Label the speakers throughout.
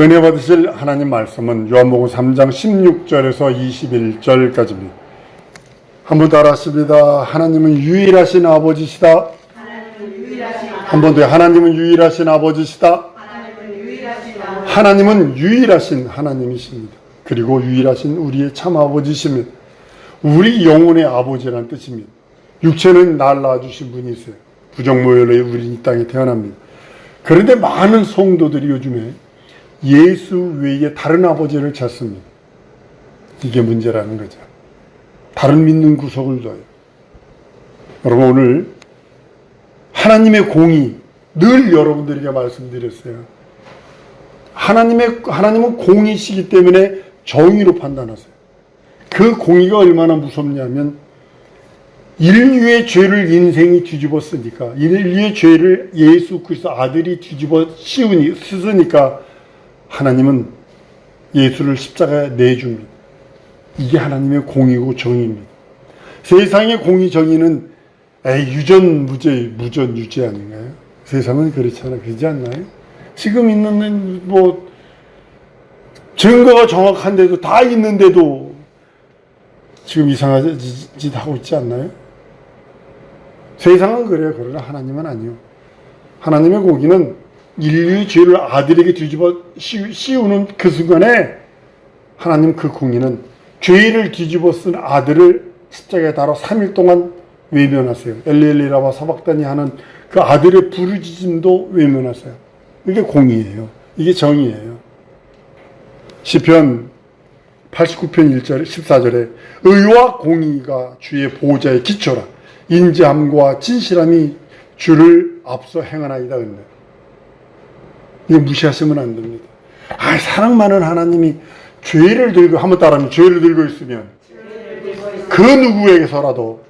Speaker 1: 은혜 받으실 하나님 말씀은 요한복음 3장 16절에서 21절까지입니다. 한번 따라 하십니다. 하나님은 유일하신 아버지시다. 한 번 더. 하나님은 유일하신 아버지시다. 하나님은 유일하신 하나님이십니다. 그리고 유일하신 우리의 참 아버지십니다. 우리 영혼의 아버지라는 뜻입니다. 육체는 날 낳아주신 분이세요. 부정모혈로 우리 이 땅에 태어납니다. 그런데 많은 성도들이 요즘에 예수 외에 다른 아버지를 찾습니다. 이게 문제라는 거죠. 다른 믿는 구석을 둬요. 여러분, 오늘 하나님의 공의, 늘 여러분들에게 말씀드렸어요. 하나님은 공의시기 때문에 정의로 판단하세요. 그 공의가 얼마나 무섭냐면, 인류의 죄를 인생이 뒤집었으니까, 인류의 죄를 예수 그리스도 아들이 뒤집어 씌우니까 하나님은 예수를 십자가에 내줍니다. 이게 하나님의 공의고 정의입니다. 세상의 공의 정의는 유전 유죄 아닌가요? 세상은 그렇잖아요. 그러지 않나요? 지금 있는 증거가 정확한데도 다 있는데도 지금 이상한 짓 하고 있지 않나요? 세상은 그래요. 그러나 하나님은 아니요. 하나님의 공의는 인류의 죄를 아들에게 뒤집어 씌우는 그 순간에 하나님 그 공의는 죄를 뒤집어 쓴 아들을 십자가에 달아 3일 동안 외면하세요. 엘리엘리라와 사박다니 하는 그 아들의 부르짖음도 외면하세요. 이게 공의예요. 이게 정의예요. 시편 89편 1절 14절에 의와 공의가 주의 보호자의 기초라. 인자함과 진실함이 주를 앞서 행하나이다. 이거 무시하시면 안 됩니다. 사랑 많은 하나님이 죄를 들고, 한번 따라하면 죄를 들고 있으면 그 누구에게서라도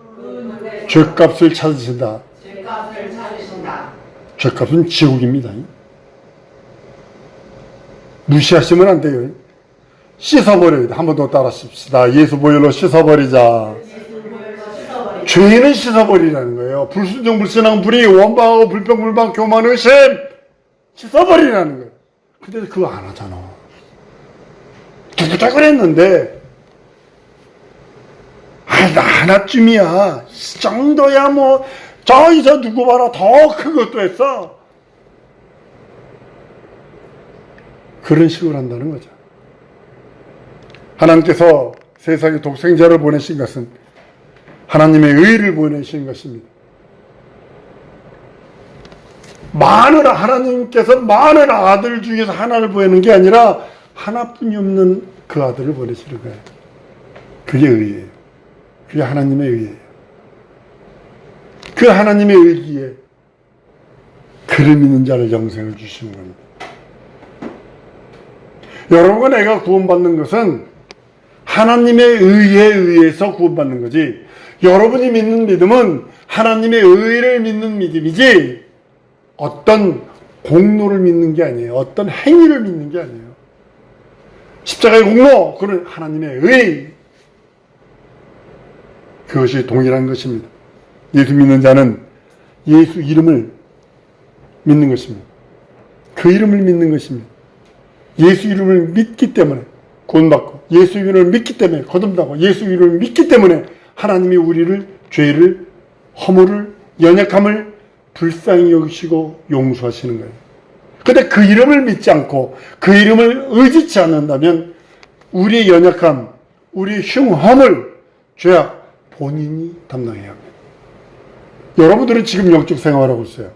Speaker 1: 죄값을 찾으신다. 죄값은 지옥입니다. 무시하시면 안 돼요. 씻어버려야 돼. 한 번 더 따라하십시다. 예수 보혈로 씻어버리자. 죄는 씻어버리라는 거예요. 불순종, 불신앙, 불의, 원방하고 불평, 불방, 교만, 의심 씻어버리라는 거예요. 근데 그거 안 하잖아. 누구다 그랬는데 나 하나쯤이야. 이 정도야 저 누구 봐라. 더 큰 것도 했어. 그런 식으로 한다는 거죠. 하나님께서 세상에 독생자를 보내신 것은 하나님의 의를 보내신 것입니다. 하나님께서 많은 아들 중에서 하나를 보내는 게 아니라 하나뿐이 없는 그 아들을 보내시는 거예요. 그게 의예요. 그게 하나님의 의예요. 그 하나님의 의기에 그를 믿는 자를 영생을 주시는 겁니다. 여러분과 내가 구원받는 것은 하나님의 의에 의해서 구원받는 거지, 여러분이 믿는 믿음은 하나님의 의를 믿는 믿음이지 어떤 공로를 믿는 게 아니에요. 어떤 행위를 믿는 게 아니에요. 십자가의 공로, 그건 하나님의 의, 그것이 동일한 것입니다. 예수 믿는 자는 예수 이름을 믿는 것입니다. 그 이름을 믿는 것입니다. 예수 이름을 믿기 때문에 구원받고, 예수 이름을 믿기 때문에 거듭나고, 예수 이름을 믿기 때문에 하나님이 우리를, 죄를, 허물을, 연약함을 불쌍히 여기시고 용서하시는 거예요. 근데 그 이름을 믿지 않고 그 이름을 의지치 않는다면 우리의 연약함, 우리의 흉허물, 죄악 본인이 담당해야 합니다. 여러분들은 지금 영적 생활하고 있어요.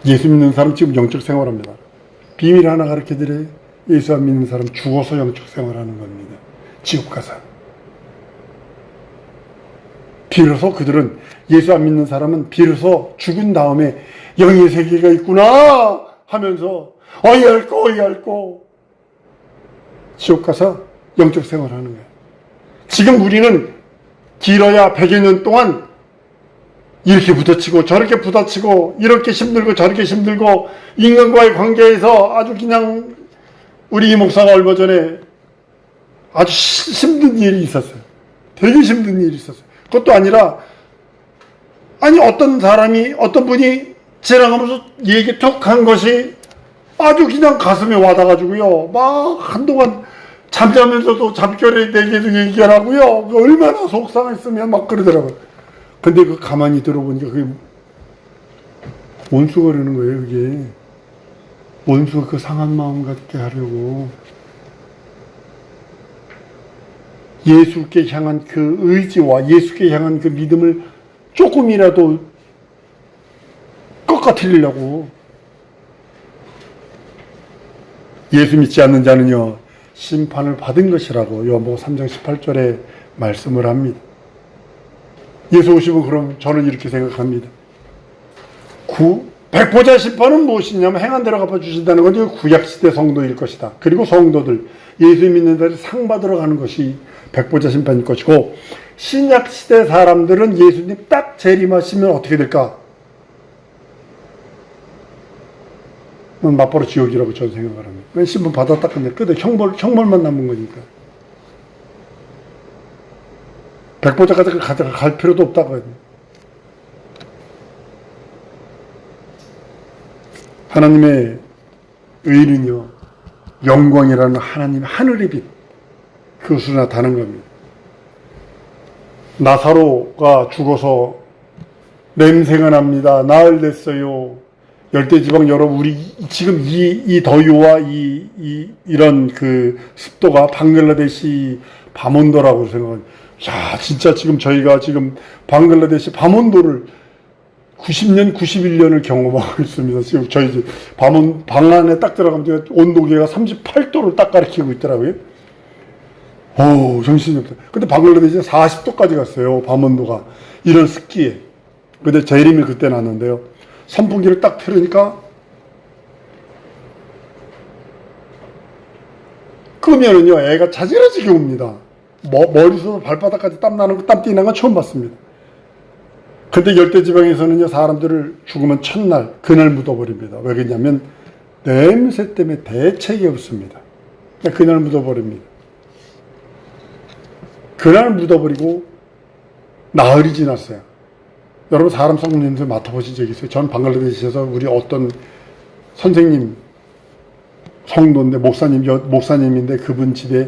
Speaker 1: 예수 믿는 사람 지금 영적 생활합니다. 비밀 하나 가르쳐드려요. 예수 안 믿는 사람 죽어서 영적 생활하는 겁니다. 지옥 가서. 비로소 그들은, 예수 안 믿는 사람은 비로소 죽은 다음에 영의 세계가 있구나 하면서 얇고 지옥 가서 영적 생활하는 거예요. 지금 우리는 길어야 100여 년 동안 이렇게 부딪히고 저렇게 부딪히고, 이렇게 힘들고 저렇게 힘들고, 인간과의 관계에서 아주 그냥, 우리 이 목사가 얼마 전에 아주 힘든 일이 있었어요. 되게 힘든 일이 있었어요. 그것도 아니라, 어떤 분이 지나가면서 얘기 툭 한 것이 아주 그냥 가슴에 와닿아가지고요. 막 한동안 잠자면서도 잠결에 내게도 얘기하라고요. 얼마나 속상했으면 막 그러더라고요. 근데 그 가만히 들어보니까 그게 원수가 그러는 거예요, 그게. 원수가 그 상한 마음 갖게 하려고. 예수께 향한 그 의지와 예수께 향한 그 믿음을 조금이라도 꺾어뜨리려고. 예수 믿지 않는 자는요, 심판을 받은 것이라고 요한복음 3장 18절에 말씀을 합니다. 예수 오시면 그럼 저는 이렇게 생각합니다. 백보자 심판은 무엇이냐면 행한 대로 갚아주신다는 건 구약시대 성도일 것이다. 그리고 성도들, 예수 믿는 자들이 상 받으러 가는 것이 백보자 심판일 것이고, 신약시대 사람들은 예수님 딱 재림하시면 어떻게 될까? 맞바로 지옥이라고 저는 생각을 합니다. 왜 신분 받았다 근데 끝에 형벌만 남은 거니까. 백보자까지 갈 필요도 없다고 해요. 하나님의 의는요, 영광이라는 하나님의 하늘의 빛, 그것으로 나타나는 겁니다. 나사로가 죽어서 냄새가 납니다. 나흘 됐어요. 열대지방 여러분, 우리 지금 이 더위와 이런 그 습도가 방글라데시 밤온도라고 생각합니다. 야, 진짜 지금 저희가 지금 방글라데시 밤온도를 90년, 91년을 경험하고 있습니다. 지금 저희 집 방 안에 딱 들어가면 온도계가 38도를 딱 가리키고 있더라고요. 오, 정신이 없다. 근데 방글라데시는 40도까지 갔어요. 밤온도가. 이런 습기에. 근데 재림이 그때 났는데요. 선풍기를 딱 틀으니까 끄면은요, 애가 자지러지게 옵니다. 머리부터 발바닥까지 땀 띠는 건 처음 봤습니다. 근데 열대지방에서는요, 사람들을 죽으면 첫날, 그날 묻어버립니다. 왜 그러냐면, 냄새 때문에 대책이 없습니다. 그날 묻어버립니다. 그날 묻어버리고, 나흘이 지났어요. 여러분, 사람 썩는 냄새 맡아보신 적 있어요? 전 방글라데시에서 우리 어떤 선생님, 성도인데, 목사님인데, 그분 집에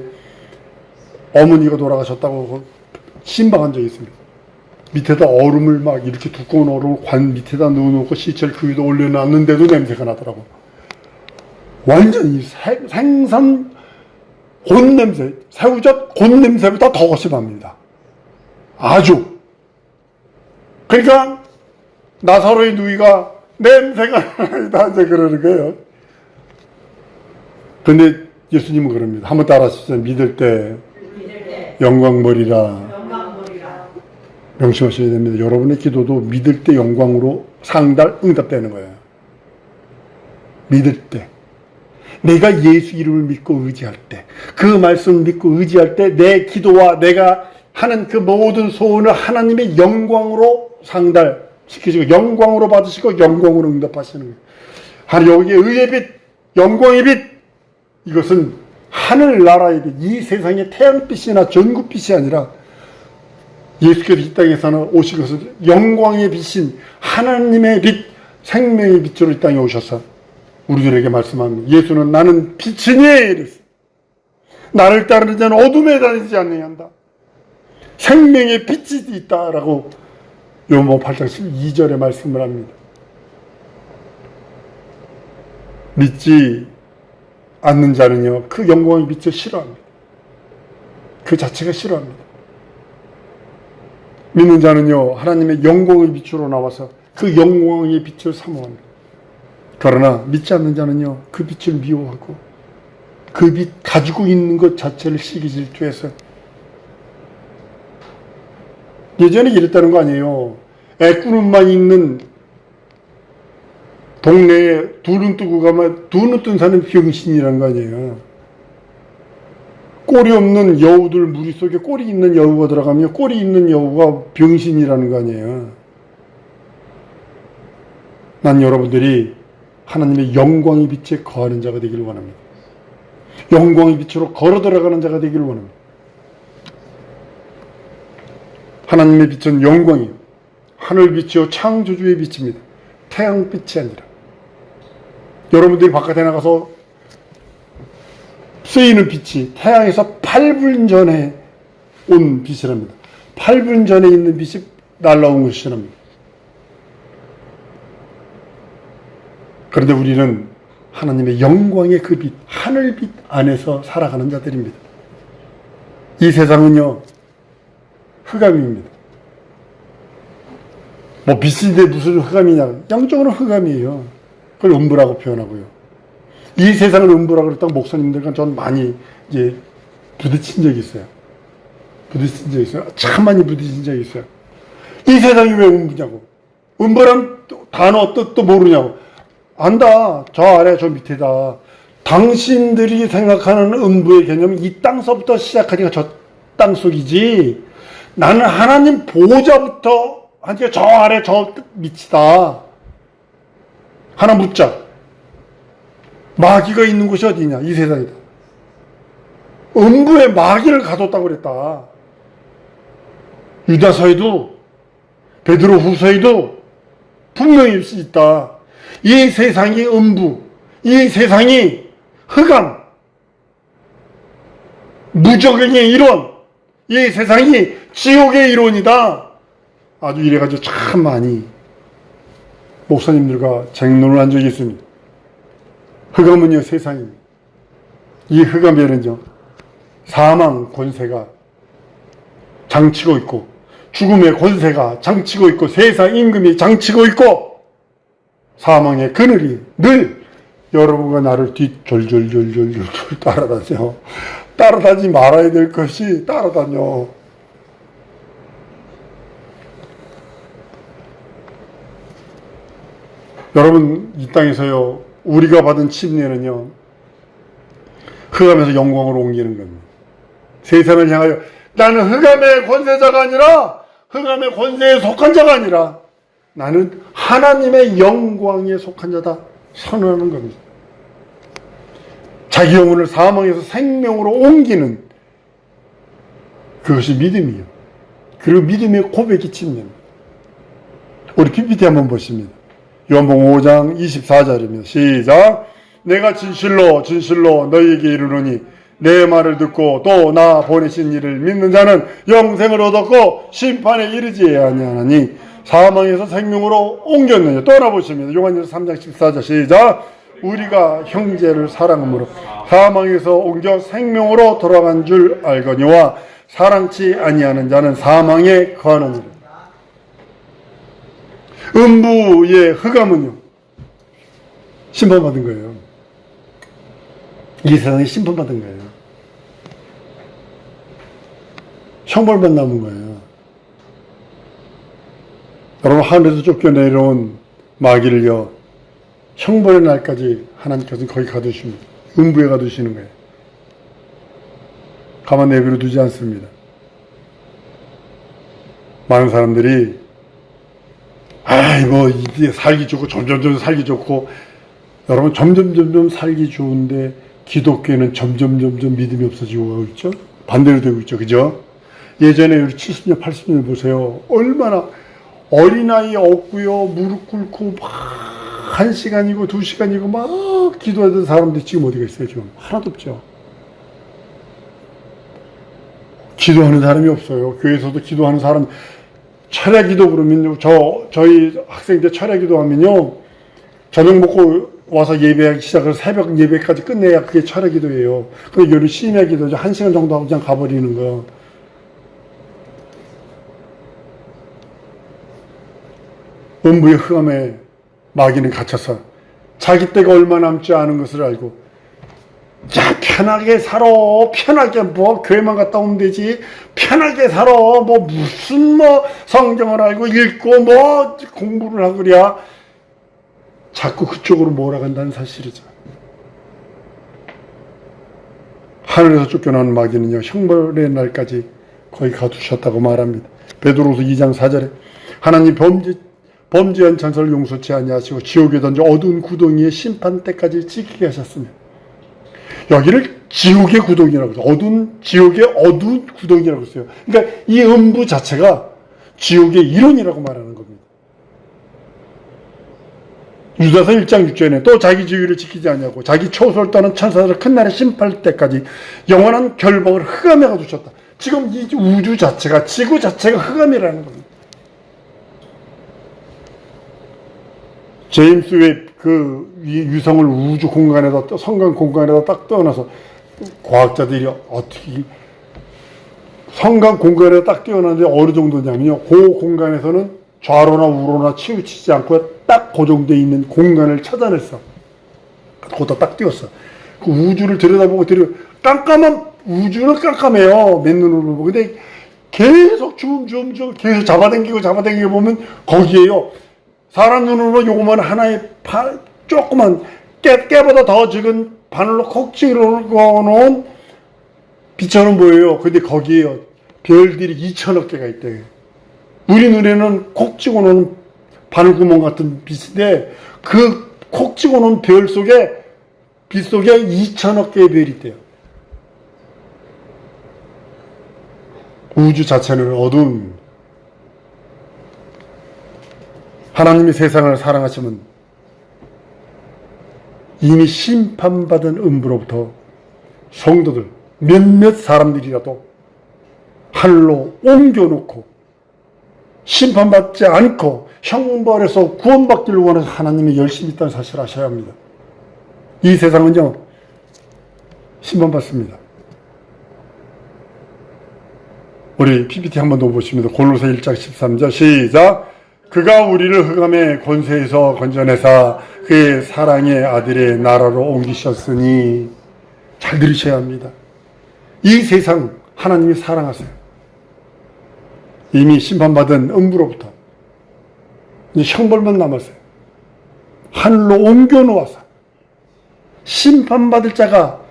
Speaker 1: 어머니가 돌아가셨다고 신방한 적이 있습니다. 밑에다 얼음을 막 이렇게 두꺼운 얼음을 관 밑에다 넣어놓고 시체를 그 위에 올려놨는데도 냄새가 나더라고. 완전히 생선 곤냄새, 새우젓 곤냄새보다 더 심합니다. 아주. 그러니까 나사로의 누이가 냄새가 나는데 그러는 거예요. 근데 예수님은 그럽니다. 한번 따라하시죠. 믿을 때 영광머리라. 명심하셔야 됩니다. 여러분의 기도도 믿을 때 영광으로 상달 응답되는 거예요. 믿을 때. 내가 예수 이름을 믿고 의지할 때, 그 말씀을 믿고 의지할 때 내 기도와 내가 하는 그 모든 소원을 하나님의 영광으로 상달시키시고 영광으로 받으시고 영광으로 응답하시는 거예요. 하나님 여기에 의의 빛, 영광의 빛, 이것은 하늘나라의 빛, 이 세상의 태양빛이나 전구빛이 아니라 예수께서 이 땅에서는 오신 것은 영광의 빛인 하나님의 빛, 생명의 빛으로 이 땅에 오셔서 우리들에게 말씀합니다. 예수는 나는 빛이니 이랬어요. 나를 따르는 자는 어둠에 다니지 않는다. 생명의 빛이 있다라고 요한복음 8장 12절에 말씀을 합니다. 믿지 않는 자는요, 그 영광의 빛을 싫어합니다. 그 자체가 싫어합니다. 믿는 자는요, 하나님의 영광의 빛으로 나와서 그 영광의 빛을 사모합니다. 그러나 믿지 않는 자는요, 그 빛을 미워하고 그 빛 가지고 있는 것 자체를 시기질투해서, 예전에 이랬다는 거 아니에요. 애꾸눈만 있는 동네에 두 눈 뜨고 가면 두 눈 뜬 사람이 병신이라는 거 아니에요. 꼬리 없는 여우들 무리 속에 꼬리 있는 여우가 들어가면 꼬리 있는 여우가 병신이라는 거 아니에요. 난 여러분들이 하나님의 영광의 빛에 거하는 자가 되기를 원합니다. 영광의 빛으로 걸어 들어가는 자가 되기를 원합니다. 하나님의 빛은 영광이요, 하늘빛이요 창조주의 빛입니다. 태양빛이 아니라. 여러분들이 바깥에 나가서 쓰이는 빛이 태양에서 8분 전에 온 빛이랍니다. 8분 전에 있는 빛이 날라온 것이랍니다. 그런데 우리는 하나님의 영광의 그 빛, 하늘빛 안에서 살아가는 자들입니다. 이 세상은요, 흑암입니다. 뭐 빛인데 무슨 흑암이냐? 영적으로 흑암이에요. 그걸 음부라고 표현하고요. 이 세상은 음부라고 그랬다고 목사님들과 전 많이 이제 부딪힌 적이 있어요. 참 많이 부딪힌 적이 있어요. 이 세상이 왜 음부냐고. 음부란 단어 뜻도 모르냐고. 안다. 저 아래 저 밑에다. 당신들이 생각하는 음부의 개념은 이 땅서부터 시작하니까 저 땅속이지. 나는 하나님 보호자부터 하니까 저 아래 저 밑이다. 하나 묻자. 마귀가 있는 곳이 어디냐? 이 세상이다. 음부에 마귀를 가뒀다고 그랬다. 유다서에도 베드로 후서에도 분명히 있다. 이 세상이 음부, 이 세상이 흑암, 무적의 이론, 이 세상이 지옥의 이론이다. 아주 이래가지고 참 많이 목사님들과 쟁론을 한 적이 있습니다. 흑암은요, 세상입니다. 이 흑암에는요, 사망 권세가 장치고 있고, 죽음의 권세가 장치고 있고, 세상 임금이 장치고 있고, 사망의 그늘이 늘 여러분과 나를 졸졸졸졸졸 따라다녀. 따라다니지 말아야 될 것이 따라다녀. 여러분, 이 땅에서요, 우리가 받은 침례는요, 흑암에서 영광으로 옮기는 겁니다. 세상을 향하여 나는 흑암의 권세자가 아니라 흑암의 권세에 속한 자가 아니라 나는 하나님의 영광에 속한 자다 선언하는 겁니다. 자기 영혼을 사망에서 생명으로 옮기는 그것이 믿음이에요. 그리고 믿음의 고백이 침례입니다. 우리 PPT 한번 보십니다. 요한복음 5장 24절입니다. 시작. 내가 진실로 진실로 너희에게 이르노니 내 말을 듣고 또 나 보내신 이를 믿는 자는 영생을 얻었고 심판에 이르지 아니하나니 사망에서 생명으로 옮겼느냐. 또 하나 보십니다. 요한일서 3장 14절 시작. 우리가 형제를 사랑함으로 사망에서 옮겨 생명으로 돌아간 줄 알거니와 사랑치 아니하는 자는 사망에 거하느니라. 음부의 흑암은요, 심판받은 거예요. 이 세상에 심판받은 거예요. 형벌만 남은 거예요. 여러분, 하늘에서 쫓겨내려온 마귀를요, 형벌의 날까지 하나님께서는 거기 가두십니다. 음부에 가두시는 거예요. 가만 내버려 두지 않습니다. 많은 사람들이 뭐 이제 살기 좋고 점점 살기 좋고, 여러분 점점 살기 좋은데 기독교에는 점점 믿음이 없어지고 가고 있죠. 반대로 되고 있죠. 그죠? 예전에 우리 70년 80년 보세요. 얼마나 어린아이 없고요, 무릎 꿇고 막 1시간이고 2시간이고 막 기도하던 사람들이 지금 어디가 있어요? 지금 하나도 없죠. 기도하는 사람이 없어요. 교회에서도 기도하는 사람, 철야 기도 그러면요, 저희 학생 때 철야 기도하면요, 저녁 먹고 와서 예배하기 시작해서 새벽 예배까지 끝내야 그게 철야 기도예요. 근데 요리 심야 기도죠. 1시간 정도 하고 그냥 가버리는 거. 음부의 흑암에 마귀는 갇혀서 자기 때가 얼마 남지 않은 것을 알고, 야, 편하게 살아. 편하게 뭐 교회만 갔다 오면 되지. 편하게 살아. 뭐 무슨 뭐 성경을 알고 읽고 뭐 공부를 하고 그래야 자꾸 그쪽으로 몰아간다는 사실이죠. 하늘에서 쫓겨나는 마귀는요, 형벌의 날까지 거의 가두셨다고 말합니다. 베드로서 2장 4절에 하나님 범죄한 전설을 용서치 아니하시고 지옥에 던져 어두운 구덩이에 심판 때까지 지키게 하셨으며, 여기를 지옥의 구덩이라고 해서 지옥의 어두운 구덩이라고 했어요. 그러니까 이 음부 자체가 지옥의 이론이라고 말하는 겁니다. 유다서 1장 6절에 또 자기 지위를 지키지 않냐고 자기 초소를 떠는 천사들을 큰 날에 심판할 때까지 영원한 결박을 흑암에가 두셨다. 지금 이 우주 자체가, 지구 자체가 흑암이라는 겁니다. 제임스 웹 그 유성을 우주 공간에다, 성간 공간에다 딱 떠나서 과학자들이 어떻게 성간 공간에다 딱 띄워놨는데 어느 정도냐면요, 그 공간에서는 좌로나 우로나 치우치지 않고 딱 고정되어 있는 공간을 찾아냈어. 거기다 딱 띄웠어. 그 우주를 들여다보고 깜깜한, 우주는 깜깜해요, 맨눈으로 보고. 근데 계속 줌 계속 잡아당기고 보면 거기에요, 사람 눈으로 요거만 하나의 조그만 깨보다 더 적은 바늘로 콕 찍어놓은 빛처럼 보여요. 근데 거기에요, 별들이 2천억 개가 있대요. 우리 눈에는 콕 찍어놓은 바늘구멍 같은 빛인데 그 콕 찍어놓은 별 속에, 빛 속에 2천억 개의 별이 있대요. 우주 자체는 어두운, 하나님이 세상을 사랑하시면 이미 심판받은 음부로부터 성도들 몇몇 사람들이라도 하늘로 옮겨놓고 심판받지 않고 형벌에서 구원받기를 원해서 하나님이 열심히 있다는 사실을 아셔야 합니다. 이 세상은요, 심판받습니다. 우리 PPT 한번 더 보십니다. 골로새 1장 13절 시작. 그가 우리를 흑암의 권세에서 건져내사 그의 사랑의 아들의 나라로 옮기셨으니. 잘 들으셔야 합니다. 이 세상 하나님이 사랑하세요. 이미 심판받은 음부로부터 이제 형벌만 남았어요. 하늘로 옮겨놓아서 심판받을 자가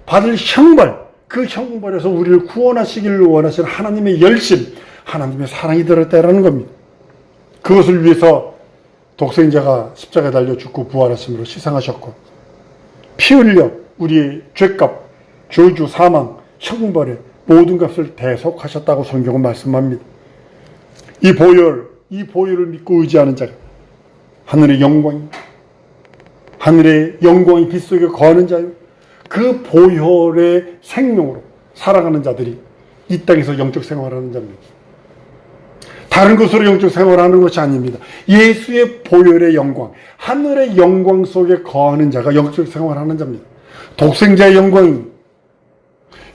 Speaker 1: 받을 형벌, 그 형벌에서 우리를 구원하시기를 원하시는 하나님의 열심, 하나님의 사랑이 들었다라는 겁니다. 그것을 위해서 독생자가 십자가에 달려 죽고 부활하심으로 희생하셨고, 피 흘려 우리의 죄값, 저주, 사망, 형벌의 모든 값을 대속하셨다고 성경은 말씀합니다. 이 보혈을 믿고 의지하는 자가 하늘의 영광이 빛 속에 거하는 자요, 그 보혈의 생명으로 살아가는 자들이 이 땅에서 영적 생활하는 자입니다. 다른 것으로 영적 생활하는 것이 아닙니다. 예수의 보혈의 영광, 하늘의 영광 속에 거하는 자가 영적 생활하는 자입니다. 독생자의 영광입니다.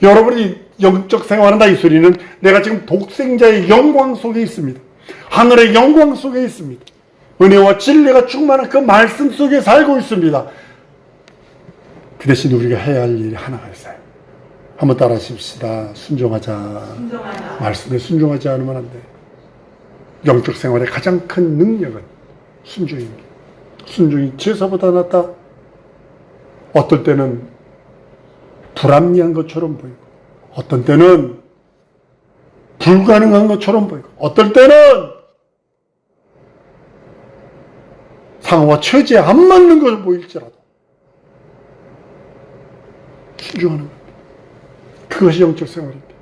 Speaker 1: 여러분이 영적 생활한다 이 소리는 내가 지금 독생자의 영광 속에 있습니다. 하늘의 영광 속에 있습니다. 은혜와 진리가 충만한 그 말씀 속에 살고 있습니다. 그 대신 우리가 해야 할 일이 하나가 있어요. 한번 따라 하십시다. 순종하자. 말씀에 순종하지 않으면 안 돼. 영적 생활의 가장 큰 능력은 순종입니다. 순종이 제사보다 낫다. 어떨 때는 불합리한 것처럼 보이고, 어떤 때는 불가능한 것처럼 보이고, 어떨 때는 상황과 처지에 안 맞는 것을 보일지라도 순종하는 겁니다. 그것이 영적 생활입니다.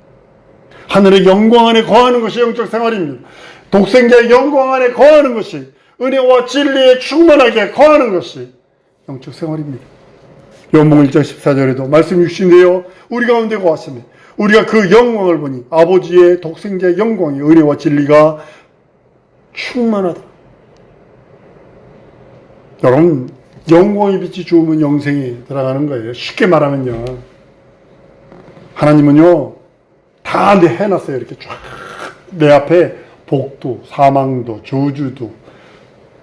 Speaker 1: 하늘의 영광 안에 거하는 것이 영적 생활입니다. 독생자의 영광 안에 거하는 것이, 은혜와 진리에 충만하게 거하는 것이 영적 생활입니다. 요한복음 1장 14절에도 말씀 주신대요, 우리 가운데 거하시며 우리가 그 영광을 보니 아버지의 독생자의 영광이 은혜와 진리가 충만하다. 여러분, 영광의 빛이 주우면 영생이 들어가는 거예요. 쉽게 말하면요, 하나님은요 다 해놨어요. 이렇게 쫙 내 앞에 복도, 사망도, 저주도,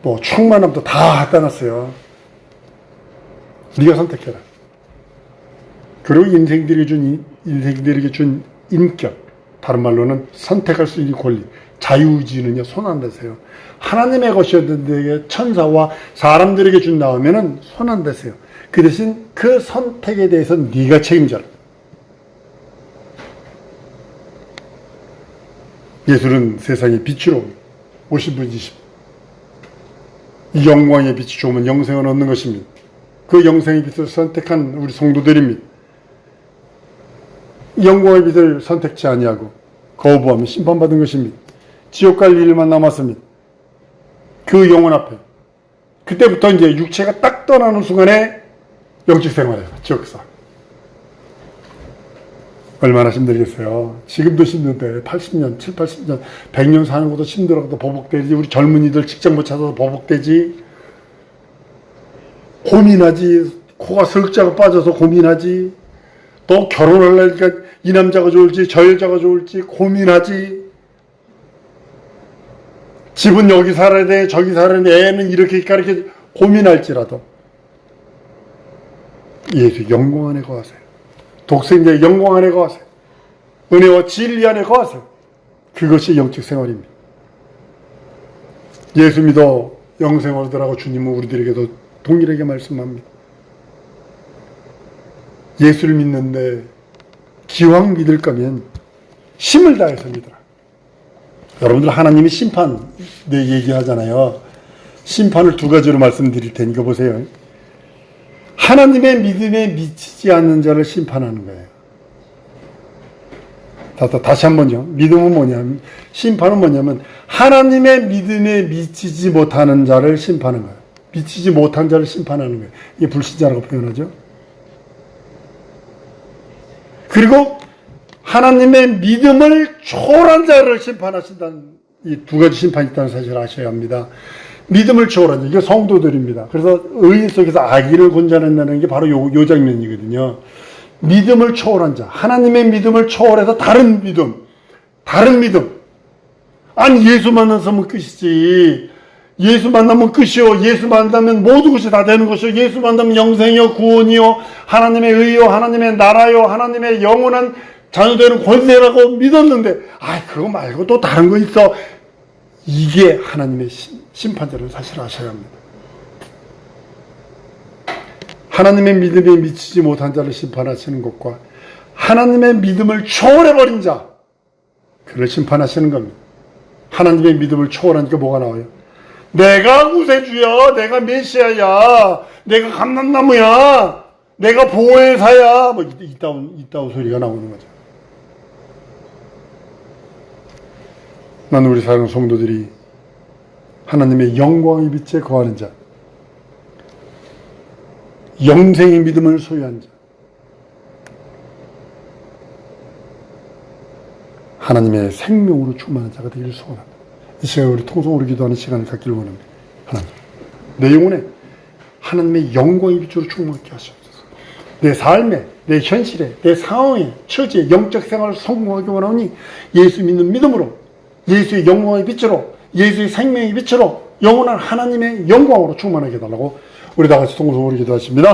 Speaker 1: 뭐 충만함도 다 갖다 놨어요. 네가 선택해라. 그리고 인생들에게 준 인격, 다른 말로는 선택할 수 있는 권리, 자유의지는요 손 안 대세요. 하나님의 것이었는데 천사와 사람들에게 준 다음에는 손 안 대세요. 그 대신 그 선택에 대해서 네가 책임져라. 예수는 세상의 빛으로 오신 분이십니다. 이 영광의 빛이 좋으면 영생을 얻는 것입니다. 그 영생의 빛을 선택한 우리 성도들입니다. 영광의 빛을 선택지 아니하고 거부하면 심판받은 것입니다. 지옥 갈 일만 남았습니다. 그 영혼 앞에, 그때부터 이제 육체가 딱 떠나는 순간에 영적 생활이에요. 지옥사. 얼마나 힘들겠어요. 지금도 힘든데 80년, 7, 80년, 100년 사는 것도 힘들어도 버벅대지. 우리 젊은이들 직장 못 찾아서 버벅대지. 고민하지. 코가 슬쩍 빠져서 고민하지. 또 결혼하려니까 이 남자가 좋을지 저 여자가 좋을지 고민하지. 집은 여기 살아야 돼, 저기 살아야 돼, 애는 이렇게 고민할지라도 예수 영광 안에 거하세요. 독생자의 영광 안에 거하세요. 은혜와 진리 안에 거하세요. 그것이 영적 생활입니다. 예수 믿어 영생활들하고 주님은 우리들에게도 동일하게 말씀합니다. 예수를 믿는데 기왕 믿을 거면 힘을 다해서 믿어라. 여러분들 하나님이 심판 얘기하잖아요. 심판을 두 가지로 말씀드릴 테니까 보세요. 하나님의 믿음에 미치지 않는 자를 심판하는 거예요. 다시 한번요. 믿음은 뭐냐면, 심판은 뭐냐면 하나님의 믿음에 미치지 못하는 자를 심판하는 거예요. 미치지 못한 자를 심판하는 거예요. 이게 불신자라고 표현하죠. 그리고 하나님의 믿음을 초월한 자를 심판하신다는 이 두 가지 심판이 있다는 사실을 아셔야 합니다. 믿음을 초월한 자, 이게 성도들입니다. 그래서 의인 속에서 악인을 건져낸다는 게 바로 요 장면이거든요. 믿음을 초월한 자, 하나님의 믿음을 초월해서 다른 믿음. 아니 예수 만나서면 끝이지. 예수 만나면 끝이요. 예수 만나면 모든 것이 다 되는 것이요. 예수 만나면 영생이요, 구원이요, 하나님의 의요, 하나님의 나라요, 하나님의 영원한 자녀되는 권세라고 믿었는데, 그거 말고 또 다른 거 있어. 이게 하나님의 심판자를 사실 아셔야 합니다. 하나님의 믿음에 미치지 못한 자를 심판하시는 것과 하나님의 믿음을 초월해버린 자, 그를 심판하시는 겁니다. 하나님의 믿음을 초월하니까 뭐가 나와요? 내가 구세주야, 내가 메시아야, 내가 감람나무야, 내가 보혜사야, 뭐 이따운 소리가 나오는 거죠. 나는 우리 사랑하는 성도들이 하나님의 영광의 빛에 거하는 자, 영생의 믿음을 소유한 자, 하나님의 생명으로 충만한 자가 되기를 소원합니다. 이 시간에 우리 통성으로 기도하는 시간을 갖기를 원합니다. 하나님, 내 영혼에 하나님의 영광의 빛으로 충만하게 하시옵소서. 내 삶에, 내 현실에, 내 상황에, 처지에 영적 생활을 성공하기 원하오니 예수 믿는 믿음으로, 예수의 영광의 빛으로, 예수의 생명의 빛으로 영원한 하나님의 영광으로 충만하게 해달라고 우리 다 같이 통성으로 기도하십니다.